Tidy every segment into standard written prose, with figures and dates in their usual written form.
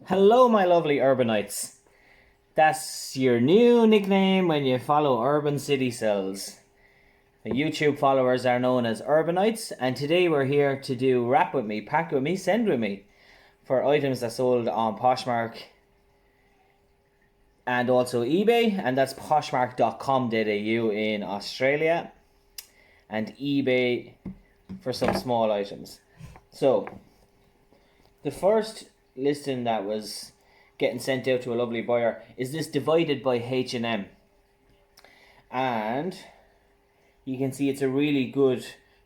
Hello, my lovely urbanites. That's your new nickname when you follow Urbancitysells. The YouTube followers are known as Urbanites, and today we're here to do wrap with me, pack with me, send with me for items that sold on Poshmark and also eBay, and that's poshmark.com.au in Australia and eBay for some small items. So, the first listing that was getting sent out to a lovely buyer is this divided by H&M, and you can see it's a really good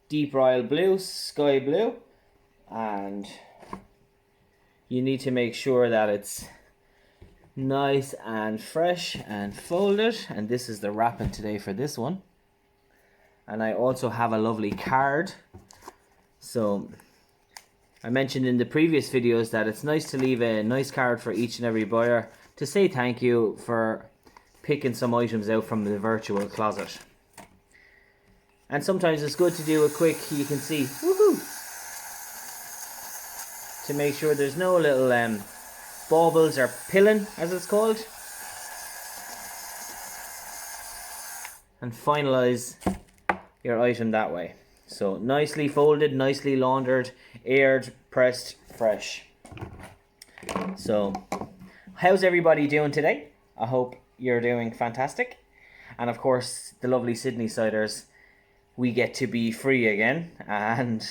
deep royal blue, sky blue, and you need to make sure that it's nice and fresh and folded. And this is the wrapping today for this one. And I also have a lovely card. So I mentioned in the previous videos that it's nice to leave a nice card for each and every buyer to say thank you for picking some items out from the virtual closet. And sometimes it's good to do a quick, you can see, woohoo, to make sure there's no little baubles or pilling, as it's called. And finalize your item that way. So nicely folded, nicely laundered, aired, pressed, fresh. So how's everybody doing today? I hope you're doing fantastic. And of course, the lovely Sydney siders, we get to be free again, and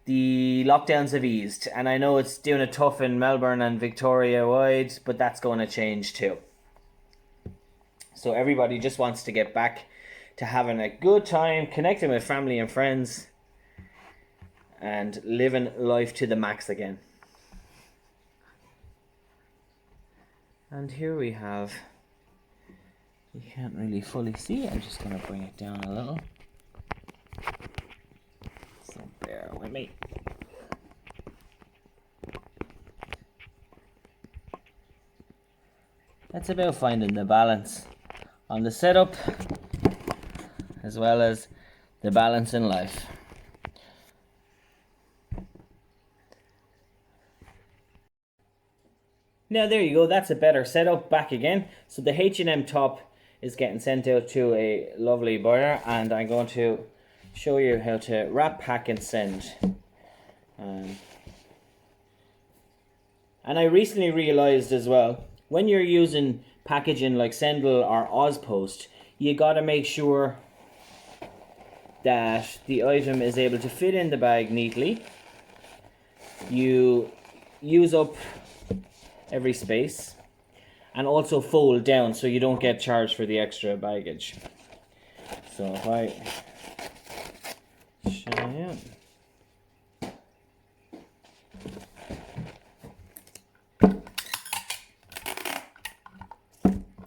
the lockdowns have eased. And I know it's doing it tough in Melbourne and Victoria wide, but that's going to change too. So everybody just wants to get back to having a good time, connecting with family and friends, and living life to the max again. And here we have, you can't really fully see, I'm just going to bring it down a little. So bear with me. That's about finding the balance on the setup as well as the balance in life. Now there you go, that's a better setup back again. So the H&M top is getting sent out to a lovely buyer, and I'm going to show you how to wrap, pack and send. And I recently realized as well, when you're using packaging like Sendle or Ozpost, you got to make sure that the item is able to fit in the bag neatly. You use up every space, and also fold down so you don't get charged for the extra baggage. So if I show you.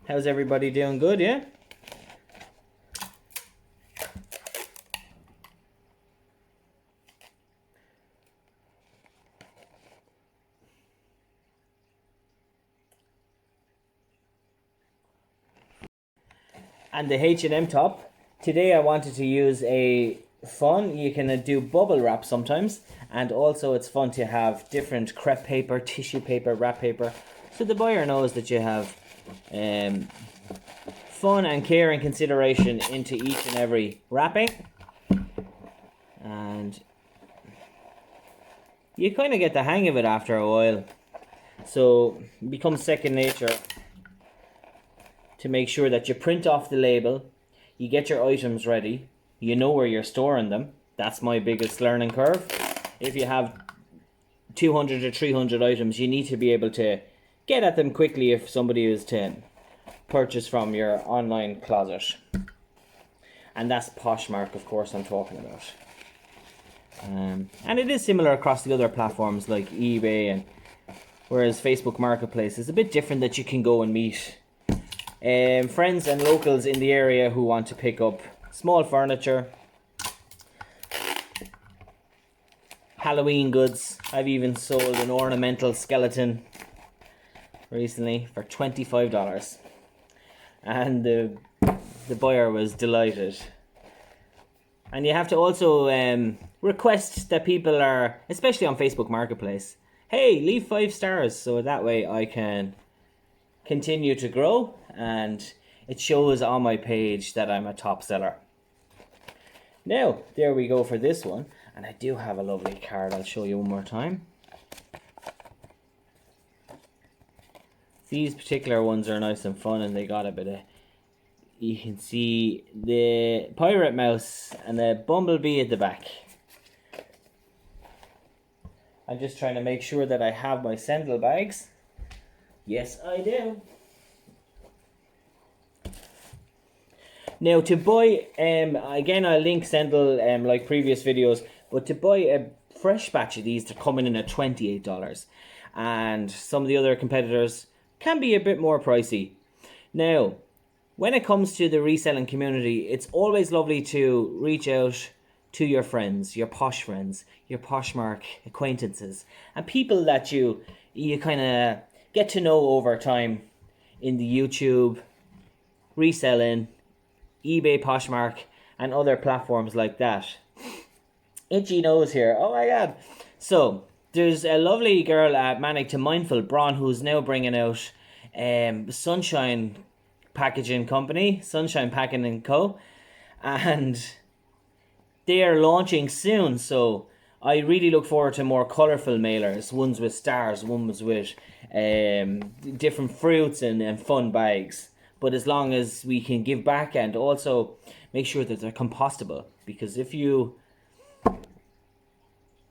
How's everybody doing? Good, yeah? And the H&M top, today I wanted to use a fun, you can do bubble wrap sometimes, and also it's fun to have different crepe paper, tissue paper, wrap paper, so the buyer knows that you have fun and care and consideration into each and every wrapping. And you kind of get the hang of it after a while, so it becomes second nature to make sure that you print off the label, you get your items ready, you know where you're storing them. That's my biggest learning curve. If you have 200 or 300 items, you need to be able to get at them quickly if somebody is to purchase from your online closet. And that's Poshmark, of course, I'm talking about. And it is similar across the other platforms like eBay, and whereas Facebook Marketplace is a bit different, that you can go and meet friends and locals in the area who want to pick up small furniture, Halloween goods. I've even sold an ornamental skeleton recently for $25, and the buyer was delighted. And you have to also request that people are, especially on Facebook Marketplace, hey, leave 5 stars so that way I can continue to grow and it shows on my page that I'm a top seller. Now, there we go for this one. And I do have a lovely card. I'll show you one more time. These particular ones are nice and fun, and they got a bit of... You can see the pirate mouse and the bumblebee at the back. I'm just trying to make sure that I have my sandal bags. Yes, I do. Now to buy, again I'll link Sendle like previous videos, but to buy a fresh batch of these, they're coming in at $28. And some of the other competitors can be a bit more pricey. Now, when it comes to the reselling community, it's always lovely to reach out to your friends, your Poshmark acquaintances, and people that you kind of get to know over time in the YouTube, reselling, eBay, Poshmark, and other platforms like that. Itchy nose here. Oh my god. So, there's a lovely girl at Manic to Mindful, Braun, who's now bringing out Sunshine Packaging Company, Sunshine Packing and Co. And they are launching soon, so I really look forward to more colourful mailers. Ones with stars, ones with different fruits and fun bags. But as long as we can give back and also make sure that they're compostable. Because if you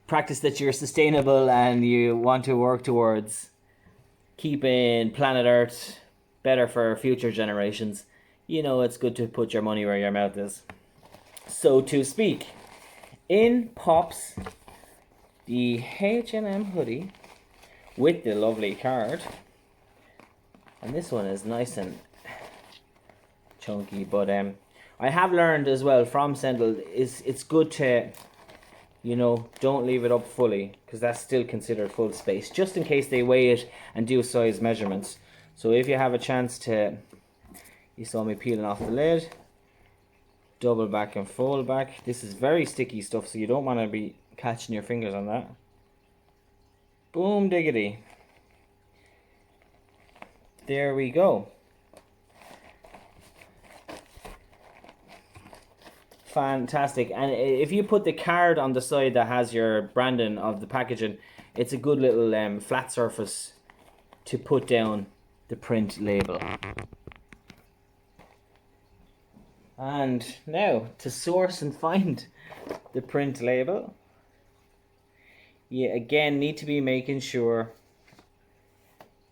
practice that you're sustainable and you want to work towards keeping planet Earth better for future generations, you know it's good to put your money where your mouth is. So to speak, in pops the H&M hoodie with the lovely card. And this one is nice and chunky, but I have learned as well from Sendle is it's good to, you know, don't leave it up fully, because that's still considered full space, just in case they weigh it and do size measurements. So if you have a chance to, you saw me peeling off the lid, double back and fold back. This is very sticky stuff, so you don't want to be catching your fingers on that. Boom diggity. There we go. Fantastic. And if you put the card on the side that has your branding of the packaging, it's a good little flat surface to put down the print label. And now to source and find the print label, you again need to be making sure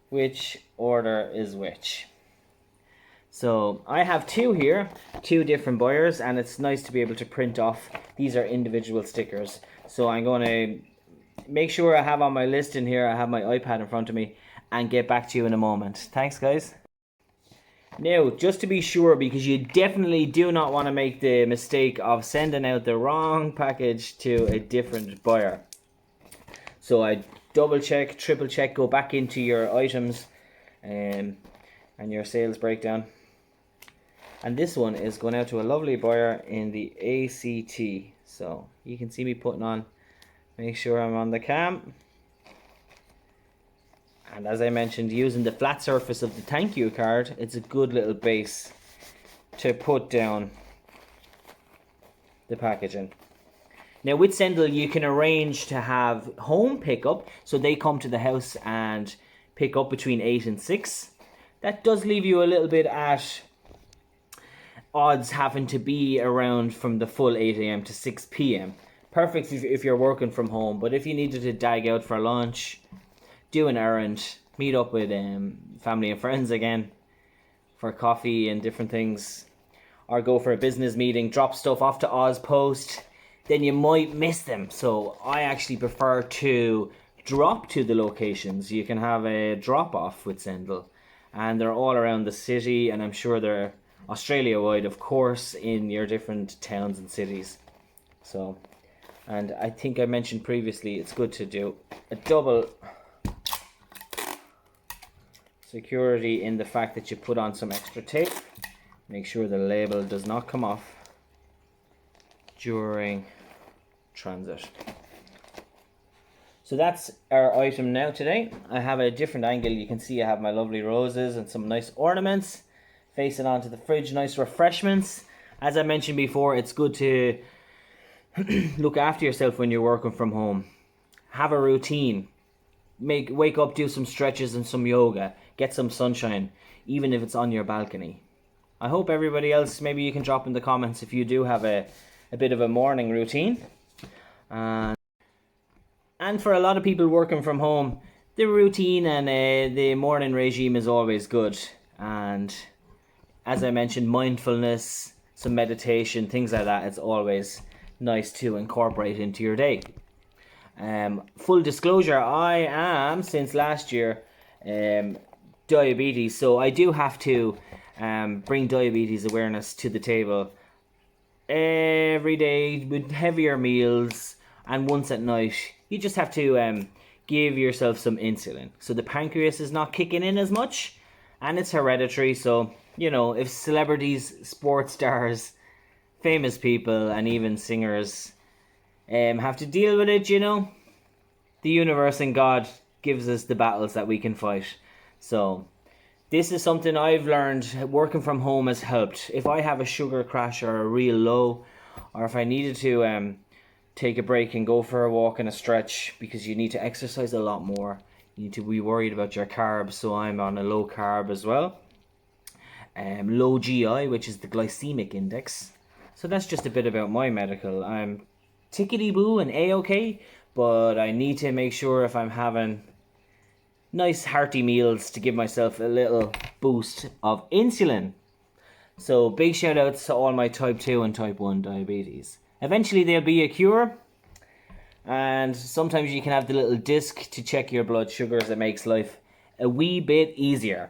which order is which. So I have two here, two different buyers, and it's nice to be able to print off. These are individual stickers. So I'm going to make sure I have on my list in here, I have my iPad in front of me, and get back to you in a moment. Thanks guys. Now, just to be sure, because you definitely do not want to make the mistake of sending out the wrong package to a different buyer. So I double check, triple check, go back into your items and your sales breakdown. And this one is going out to a lovely buyer in the ACT. So you can see me putting on, make sure I'm on the cam. And as I mentioned, using the flat surface of the thank you card, it's a good little base to put down the packaging. Now with Sendle, you can arrange to have home pickup, so they come to the house and pick up between 8 and 6. That does leave you a little bit at odds having to be around from the full 8 AM to 6 PM. Perfect if you're working from home, but if you needed to dag out for lunch, do an errand, meet up with family and friends again for coffee and different things, or go for a business meeting, drop stuff off to Oz Post, then you might miss them. So I actually prefer to drop to the locations. You can have a drop off with Sendle, and they're all around the city, and I'm sure they're Australia-wide, of course, in your different towns and cities. So, and I think I mentioned previously, it's good to do a double security in the fact that you put on some extra tape. Make sure the label does not come off during transit. So that's our item now today. I have a different angle. You can see I have my lovely roses and some nice ornaments facing onto the fridge, nice refreshments. As I mentioned before, it's good to look after yourself when you're working from home. Have a routine. Wake up, do some stretches and some yoga. Get some sunshine, even if it's on your balcony. I hope everybody else, maybe you can drop in the comments if you do have a bit of a morning routine. And for a lot of people working from home, the routine and the morning regime is always good. And as I mentioned, mindfulness, some meditation, things like that, it's always nice to incorporate into your day. Full disclosure, I am, since last year, diabetes. So I do have to bring diabetes awareness to the table every day with heavier meals and once at night. You just have to give yourself some insulin. So the pancreas is not kicking in as much, and it's hereditary. So, you know, if celebrities, sports stars, famous people, and even singers have to deal with it, you know, the universe and God gives us the battles that we can fight. So this is something I've learned. Working from home has helped. If I have a sugar crash or a real low, or if I needed to take a break and go for a walk and a stretch, because you need to exercise a lot more. You need to be worried about your carbs, so I'm on a low carb as well. Low GI, which is the glycemic index. So that's just a bit about my medical. I'm tickety-boo and A-okay, but I need to make sure if I'm having nice hearty meals to give myself a little boost of insulin. So big shout outs to all my type 2 and type 1 diabetes. Eventually there'll be a cure, and sometimes you can have the little disc to check your blood sugars. That makes life a wee bit easier.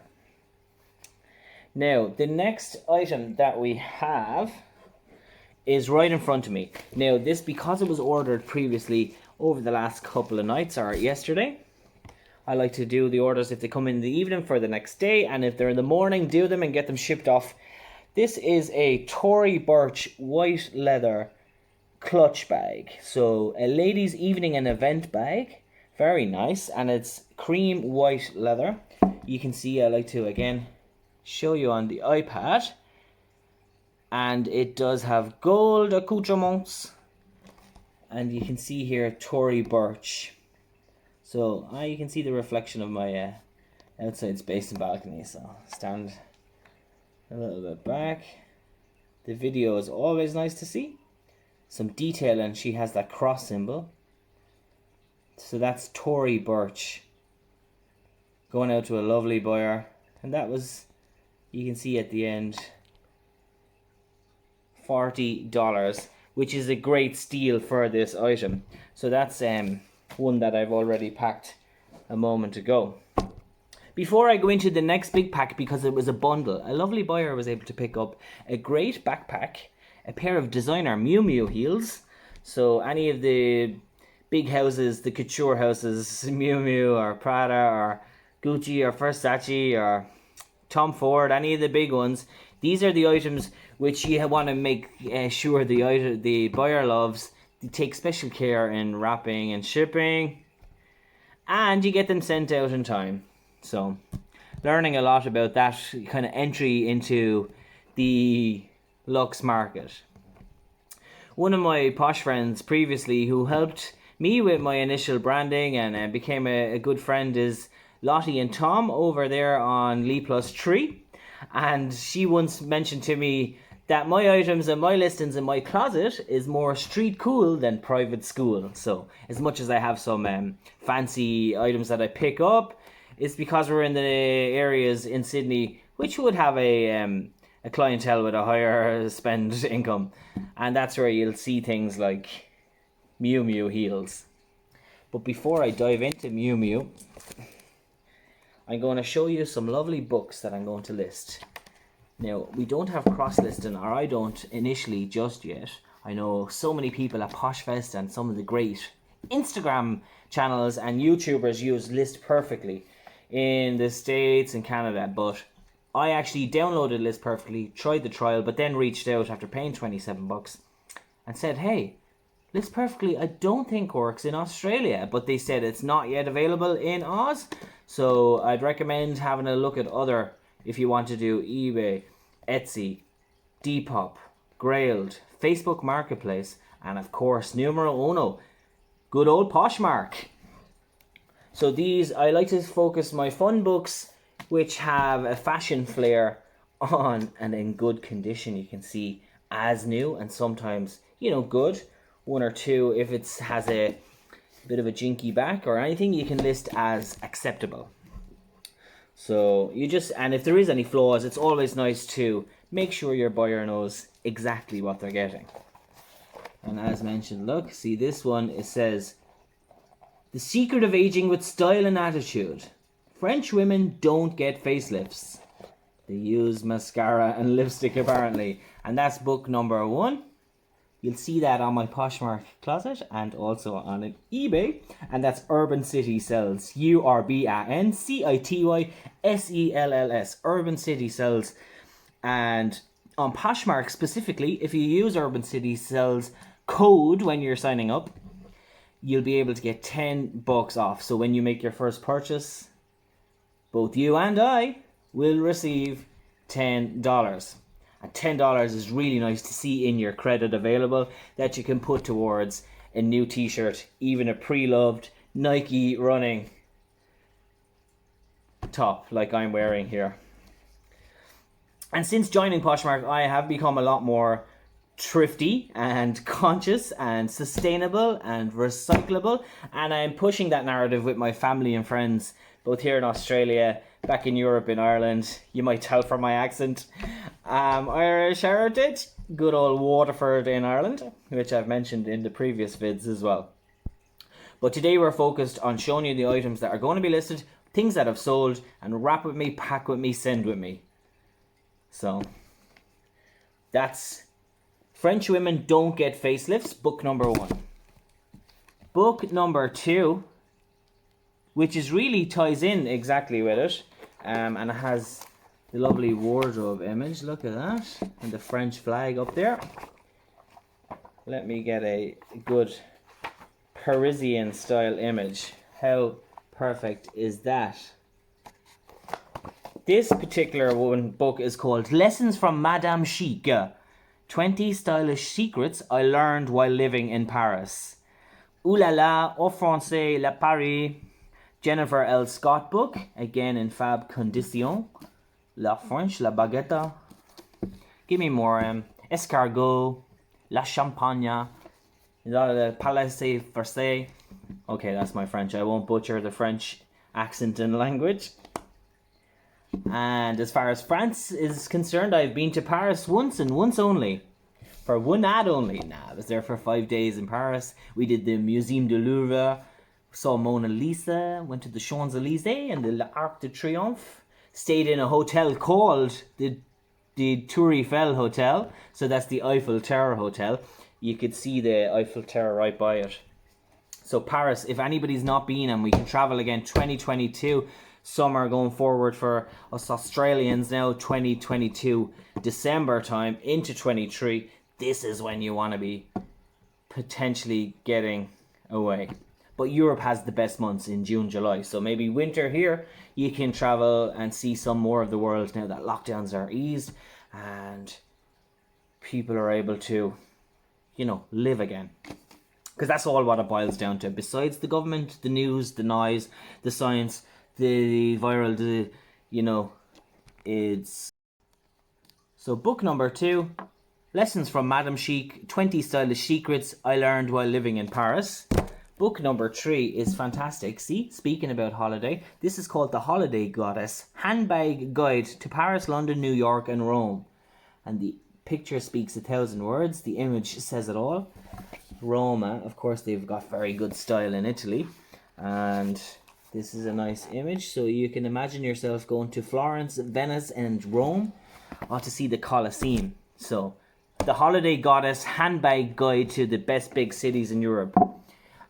Now, the next item that we have is right in front of me. Now, this, because it was ordered previously over the last couple of nights or yesterday, I like to do the orders if they come in the evening for the next day, and if they're in the morning, do them and get them shipped off. This is a Tory Burch white leather clutch bag. So a ladies' evening and event bag. Very nice, and it's cream white leather. You can see I like to again show you on the iPad, and it does have gold accoutrements, and you can see here Tory Burch. So you can see the reflection of my outside space and balcony. So stand a little bit back. The video is always nice to see. Some detail, and she has that cross symbol. So that's Tory Burch going out to a lovely buyer, and that was, you can see at the end, $40, which is a great steal for this item. So that's one that I've already packed a moment ago. Before I go into the next big pack, because it was a bundle, a lovely buyer was able to pick up a great backpack, a pair of designer Miu Miu heels. So any of the big houses, the couture houses, Miu Miu or Prada or Gucci or Versace or Tom Ford, any of the big ones, these are the items which you want to make sure the buyer loves. You take special care in wrapping and shipping, and you get them sent out in time. So learning a lot about that kind of entry into the Lux market. One of my posh friends previously who helped me with my initial branding and became a good friend is Lottie and Tom over there on Lee Plus Tree. And she once mentioned to me that my items and my listings in my closet is more street cool than private school. So as much as I have some fancy items that I pick up, it's because we're in the areas in Sydney which would have a clientele with a higher spend income, and that's where you'll see things like Miu Miu heels. But before I dive into Miu Miu, I'm going to show you some lovely books that I'm going to list. Now, we don't have cross-listing, or I don't initially just yet. I know so many people at Poshfest and some of the great Instagram channels and YouTubers use List Perfectly in the States and Canada, but I actually downloaded List Perfectly, tried the trial, but then reached out after paying $27 and said, hey, Lives Perfectly, I don't think works in Australia, but they said it's not yet available in Oz. So I'd recommend having a look at other, if you want to do eBay, Etsy, Depop, Grailed, Facebook Marketplace, and of course, numero uno, good old Poshmark. So these, I like to focus my fun books, which have a fashion flair on and in good condition. You can see as new, and sometimes, you know, good. One or two, if it has a bit of a jinky back or anything, you can list as acceptable. So you just, and if there is any flaws, it's always nice to make sure your buyer knows exactly what they're getting. And as mentioned, look, see this one, it says, the secret of aging with style and attitude. French women don't get facelifts. They use mascara and lipstick apparently. And that's book number 1. You'll see that on my Poshmark closet and also on an eBay. And that's Urbancitysells. Urbancitysells. Urbancitysells. And on Poshmark specifically, if you use Urbancitysells code when you're signing up, you'll be able to get $10 off. So when you make your first purchase, both you and I will receive $10. And $10 is really nice to see in your credit available that you can put towards a new t-shirt, even a pre-loved Nike running top like I'm wearing here. And since joining Poshmark, I have become a lot more thrifty and conscious and sustainable and recyclable, and I'm pushing that narrative with my family and friends, both here in Australia, back in Europe, in Ireland. You might tell from my accent, Irish heritage, good old Waterford in Ireland, which I've mentioned in the previous vids as well. But today we're focused on showing you the items that are going to be listed, things that have sold, and wrap with me, pack with me, send with me. So that's French Women Don't Get Facelifts, book number 1. Book number 2, which is really ties in exactly with it, and it has the lovely wardrobe image. Look at that, and the French flag up there. Let me get a good Parisian style image. How perfect is that? This particular book is called Lessons from Madame Chic, 20 Stylish Secrets I Learned While Living in Paris. Ooh la la, au français, la Paris. Jennifer L. Scott book, again in fab condition. La French, la baguette. Give me more. Escargot, la champagne, the Palais Versailles. Okay, that's my French. I won't butcher the French accent and language. And as far as France is concerned, I've been to Paris once and once only. For one ad only. Nah, I was there for 5 days in Paris. We did the Museum du Louvre, saw Mona Lisa, went to the Champs-Élysées and the Arc de Triomphe. Stayed in a hotel called the Tour Eiffel Hotel. So that's the Eiffel Tower Hotel. You could see the Eiffel Tower right by it. So Paris, if anybody's not been, and we can travel again 2022, summer going forward for us Australians now, 2022 December time into 23, this is when you want to be potentially getting away. But Europe has the best months in June, July, so maybe winter here you can travel and see some more of the world now that lockdowns are eased and people are able to, you know, live again. Because that's all what it boils down to. Besides the government, the news, the noise, the science, the viral, it's... So book number 2, Lessons from Madame Chic, 20 Stylish Secrets I Learned While Living in Paris. Book number 3 is fantastic. See, speaking about holiday, this is called The Holiday Goddess, Handbag Guide to Paris, London, New York and Rome. And the picture speaks 1,000 words. The image says it all. Roma, of course, they've got very good style in Italy. And this is a nice image. So you can imagine yourself going to Florence, Venice and Rome to see the Colosseum. So, The Holiday Goddess, Handbag Guide to the Best Big Cities in Europe.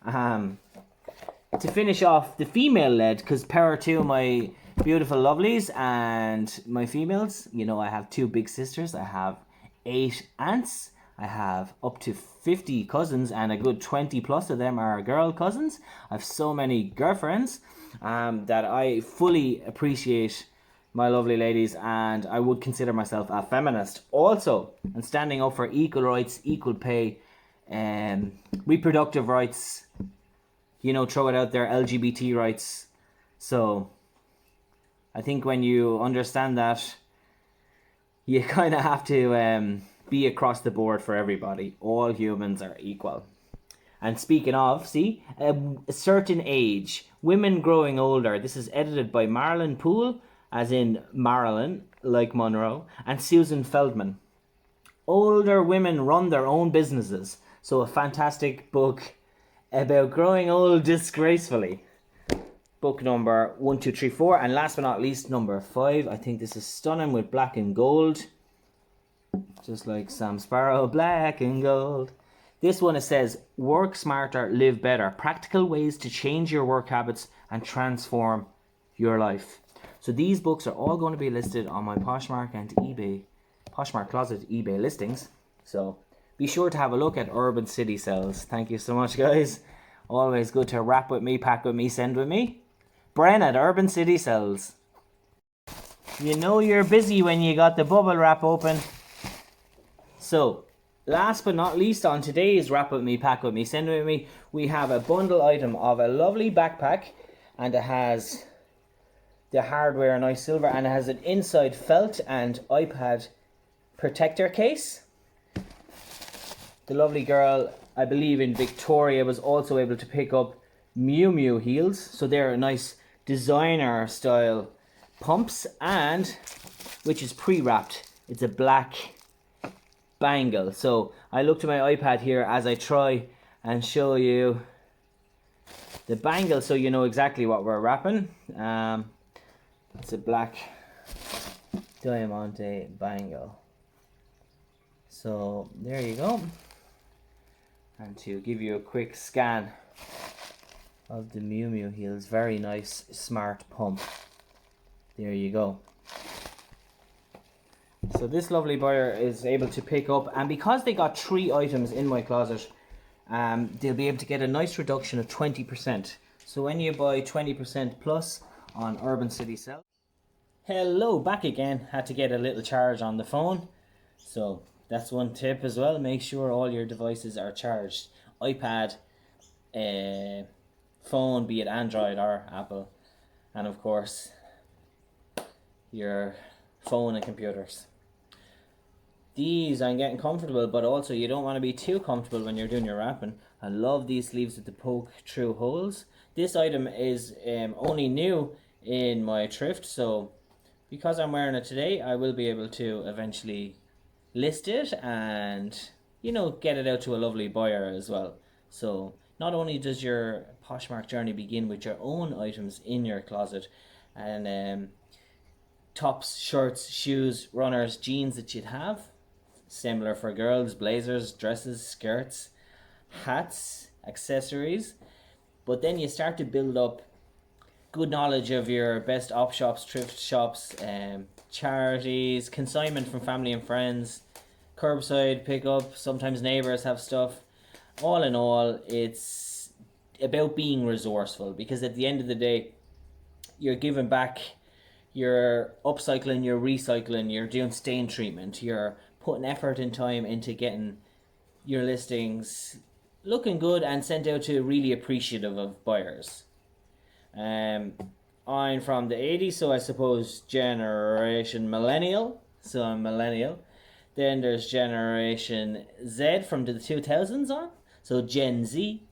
To finish off, the female-led, because power to my beautiful lovelies and my females. You know, I have 2 big sisters. I have 8 aunts. I have up to 50 cousins, and a good 20 plus of them are girl cousins. I have so many girlfriends that I fully appreciate my lovely ladies, and I would consider myself a feminist also, and standing up for equal rights, equal pay, reproductive rights, throw it out there, LGBT rights. So I think when you understand that, you kind of have to be across the board for everybody. All humans are equal. And speaking of, see, a certain age, women growing older. This is edited by Marilyn Poole, as in Marilyn, like Monroe, and Susan Feldman. Older women run their own businesses. So a fantastic book about growing old disgracefully. Book number 1, 2, 3, 4, and last but not least, number 5. I think this is stunning with black and gold. Just like Sam Sparrow, black and gold. This one, it says, work smarter, live better. Practical ways to change your work habits and transform your life. So these books are all going to be listed on my Poshmark and eBay, Poshmark Closet eBay listings. So be sure to have a look at Urbancitysells. Thank you so much, guys. Always good to wrap with me, pack with me, send with me. Bren at Urbancitysells. You know you're busy when you got the bubble wrap open. So, last but not least, on today's Wrap With Me, Pack With Me, Send With Me, we have a bundle item of a lovely backpack, and it has the hardware, nice silver, and it has an inside felt and iPad protector case. The lovely girl, I believe in Victoria, was also able to pick up Miu Miu heels, so they're a nice designer style pumps, and which is pre-wrapped. It's a black bangle. So I look to my iPad here as I try and show you the bangle, so you know exactly what we're wrapping. It's a black diamante bangle. So there you go. And to give you a quick scan of the Miu Miu heels, very nice smart pump. There you go. So this lovely buyer is able to pick up, and because they got 3 items in my closet, they'll be able to get a nice reduction of 20%. So when you buy 20% plus on Urbancitysells. Hello, back again. Had to get a little charge on the phone. So that's one tip as well. Make sure all your devices are charged. iPad, phone, be it Android or Apple, and of course your phone and computers. These, I'm getting comfortable, but also you don't want to be too comfortable when you're doing your wrapping. I love these sleeves with the poke through holes. This item is only new in my thrift, so because I'm wearing it today, I will be able to eventually list it and, get it out to a lovely buyer as well. So not only does your Poshmark journey begin with your own items in your closet, and tops, shirts, shoes, runners, jeans that you'd have, similar for girls, blazers, dresses, skirts, hats, accessories, but then you start to build up good knowledge of your best op shops, thrift shops, charities, consignment from family and friends, curbside pickup, sometimes neighbors have stuff. All in all, it's about being resourceful, because at the end of the day, you're giving back, you're upcycling, you're recycling, you're doing stain treatment, you're putting effort and time into getting your listings looking good and sent out to really appreciative of buyers. I'm from the 80s, so I suppose generation millennial, so I'm millennial. Then there's generation Z from the 2000s on, so Gen Z.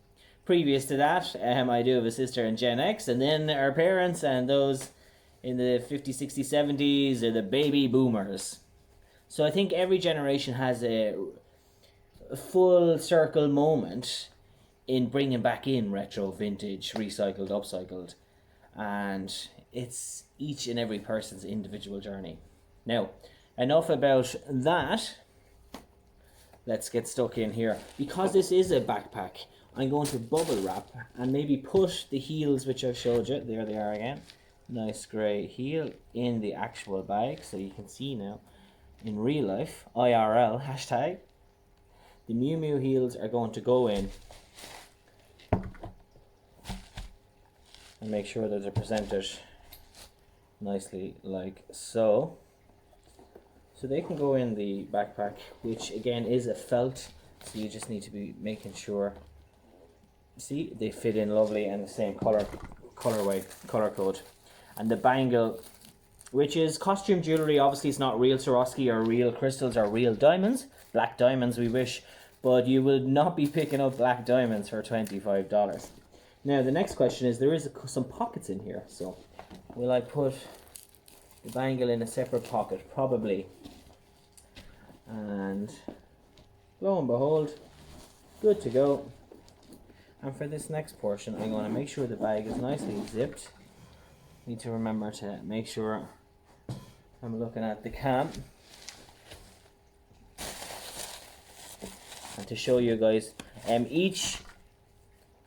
Previous to that, I do have a sister in Gen X, and then our parents and those in the 50s, 60s, 70s are the baby boomers. So I think every generation has a full circle moment in bringing back in retro, vintage, recycled, upcycled, and it's each and every person's individual journey. Now, enough about that. Let's get stuck in here. Because this is a backpack, I'm going to bubble wrap and maybe put the heels which I've showed you, there they are again, nice grey heel, in the actual bag so you can see now in real life, IRL hashtag. The Miu Miu heels are going to go in, and make sure that they're presented nicely like so. So they can go in the backpack, which again is a felt, so you just need to be making sure, see, they fit in lovely and the same color code. And the bangle, which is costume jewelry, obviously it's not real Swarovski or real crystals or real diamonds, black diamonds we wish, but you will not be picking up black diamonds for $25. Now the next question is, there is some pockets in here, so will I put the bangle in a separate pocket? Probably. And lo and behold, good to go. And for this next portion, I'm going to make sure the bag is nicely zipped. Need to remember to make sure I'm looking at the cam. And to show you guys, each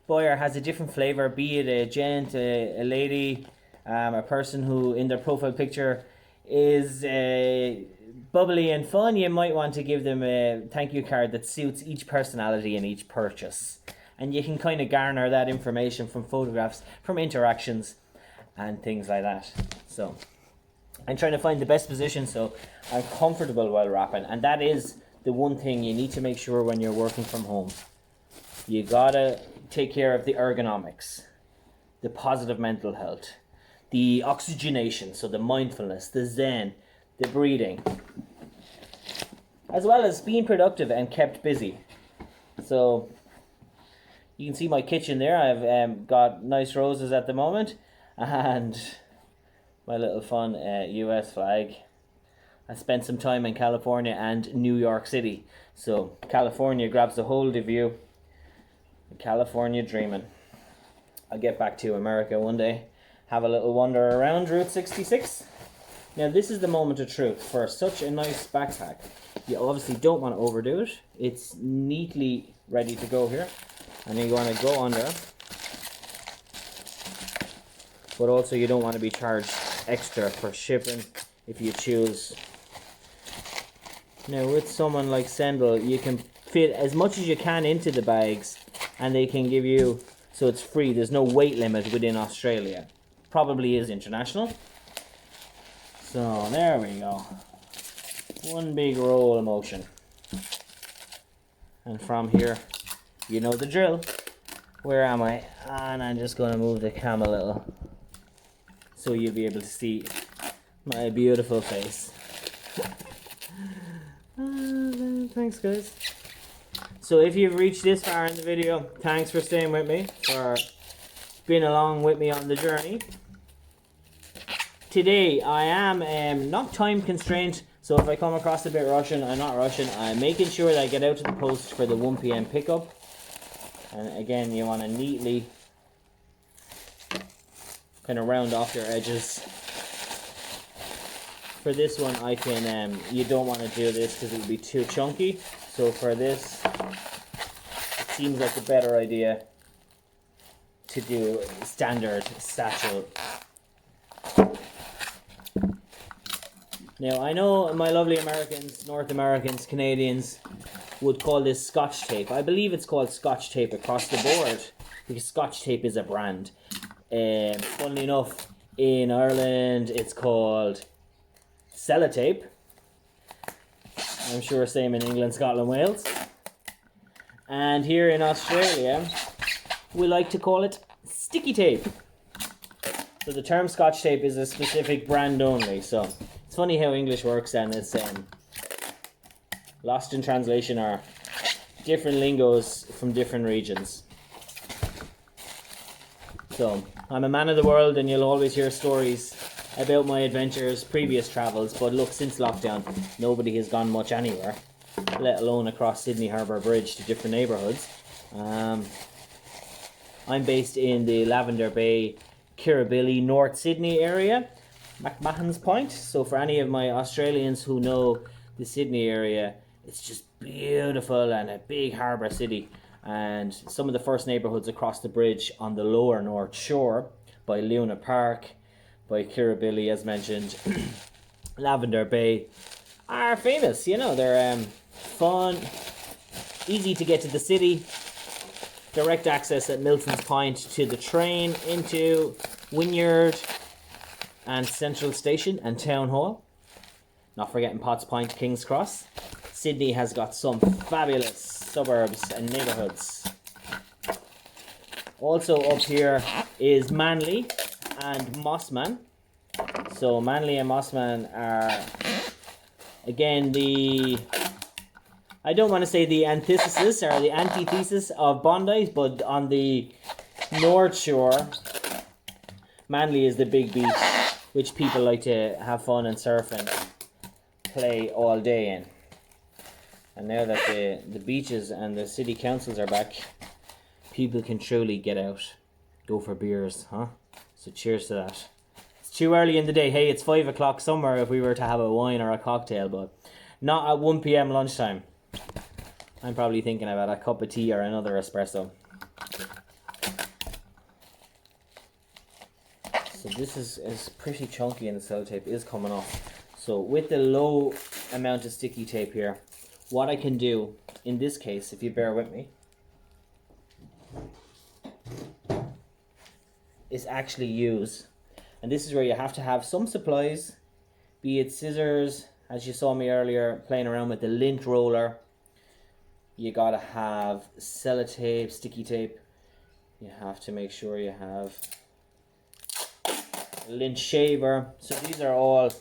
buyer has a different flavor, be it a gent, a lady, a person who in their profile picture is bubbly and fun. You might want to give them a thank you card that suits each personality and each purchase. And you can kind of garner that information from photographs, from interactions and things like that. So I'm trying to find the best position so I'm comfortable while wrapping, and that is the one thing you need to make sure when you're working from home. You gotta take care of the ergonomics, the positive mental health, the oxygenation, so the mindfulness, the zen, the breathing, as well as being productive and kept busy. So you can see my kitchen there. I've got nice roses at the moment, and my little fun US flag. I spent some time in California and New York City, so California grabs a hold of you. California dreaming. I'll get back to America one day, have a little wander around Route 66. Now this is the moment of truth. For such a nice backpack, you obviously don't want to overdo it. It's neatly ready to go here, and you want to go under, but also you don't want to be charged extra for shipping if you choose. Now with someone like Sendel, you can fit as much as you can into the bags, and they can give you, so it's free, there's no weight limit within Australia. Probably is international. So there we go. One big roll motion. And from here, you know the drill. Where am I? And I'm just going to move the cam a little, so you'll be able to see my beautiful face. Thanks guys. So if you've reached this far in the video, thanks for staying with me, for being along with me on the journey. Today I am not time constrained, so if I come across a bit rushing, I'm not rushing. I'm making sure that I get out to the post for the 1 PM pickup. And again, you want to neatly kind of round off your edges. For this one, I can, you don't want to do this because it would be too chunky. So for this, it seems like a better idea to do standard satchel. Now I know my lovely Americans, North Americans, Canadians would call this Scotch tape. I believe it's called Scotch tape across the board because Scotch tape is a brand. Funnily enough, in Ireland it's called sellotape. I'm sure same in England, Scotland, Wales. And here in Australia, we like to call it sticky tape. So the term Scotch tape is a specific brand only. So it's funny how English works, and it's lost in translation, or different lingos from different regions. So I'm a man of the world, and you'll always hear stories about my adventures, previous travels, but look, since lockdown, nobody has gone much anywhere, let alone across Sydney Harbour Bridge to different neighbourhoods. I'm based in the Lavender Bay, Kirribilli, North Sydney area, McMahon's Point. So for any of my Australians who know the Sydney area, it's just beautiful and a big harbour city. And some of the first neighbourhoods across the bridge on the lower North Shore, by Luna Park, by Kirribilli, as mentioned, Lavender Bay, are famous. You know, they're fun, easy to get to the city. Direct access at Milton's Point to the train into Wynyard and Central Station and Town Hall. Not forgetting Potts Point, King's Cross. Sydney has got some fabulous suburbs and neighbourhoods. Also up here is Manly and Mossman. So Manly and Mossman are, again, I don't want to say the antithesis or the antithesis of Bondi, but on the North Shore, Manly is the big beach, which people like to have fun and surf and play all day in. And now that the beaches and the city councils are back, people can truly get out, go for beers, huh? So cheers to that. It's too early in the day. Hey, it's 5 o'clock somewhere if we were to have a wine or a cocktail, but not at 1 p.m. lunchtime. I'm probably thinking about a cup of tea or another espresso. So this is pretty chunky and the sellotape is coming off. So with the low amount of sticky tape here, what I can do in this case, if you bear with me, is actually use, and this is where you have to have some supplies, be it scissors, as you saw me earlier playing around with the lint roller. You gotta have sellotape, sticky tape. You have to make sure you have a lint shaver. So these are all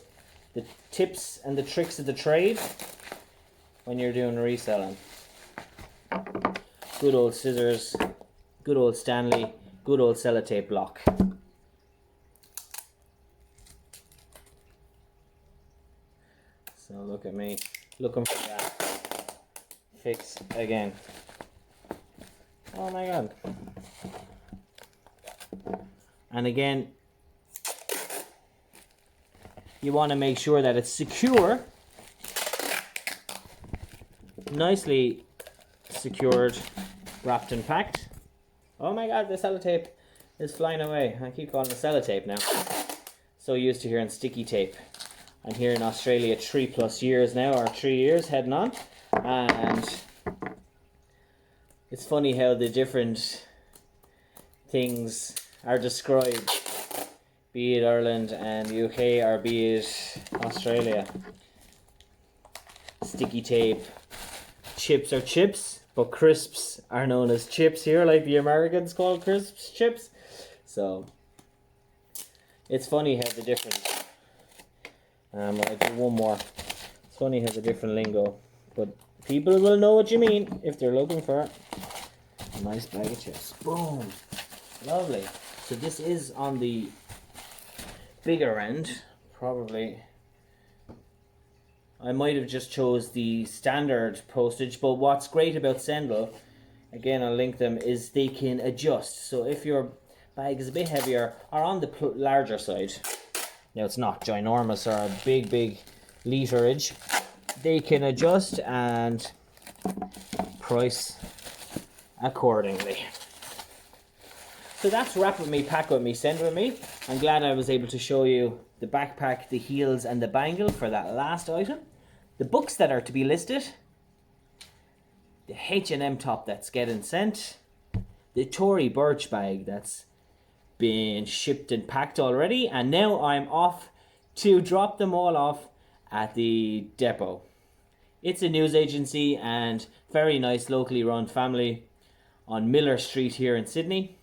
the tips and the tricks of the trade when you're doing reselling. Good old scissors, good old Stanley, good old sellotape block. So look at me, looking for that fix again. Oh my god. And again, you want to make sure that it's secure, nicely secured, wrapped and packed. Oh my god, the sellotape is flying away. I keep calling it sellotape now. So used to hearing sticky tape. I'm here in Australia 3+ years now, or 3 years heading on. And it's funny how the different things are described, be it Ireland and UK or be it Australia. Sticky tape, chips are chips, but crisps are known as chips here, like the Americans call crisps chips. So it's funny how the different I'll do one more. It's funny how the different lingo, but people will know what you mean if they're looking for a nice bag of chips. Boom, lovely. So this is on the bigger end, probably. I might have just chose the standard postage, but what's great about Sendle, again I'll link them, is they can adjust. So if your bag is a bit heavier or on the larger side, now it's not ginormous or a big literage, they can adjust and price accordingly. So that's wrap with me, pack with me, send with me. I'm glad I was able to show you the backpack, the heels and the bangle for that last item. The books that are to be listed, the H&M top that's getting sent, the Tory Birch bag that's been shipped and packed already, and now I'm off to drop them all off at the depot. It's a news agency and very nice locally run family on Miller Street here in Sydney.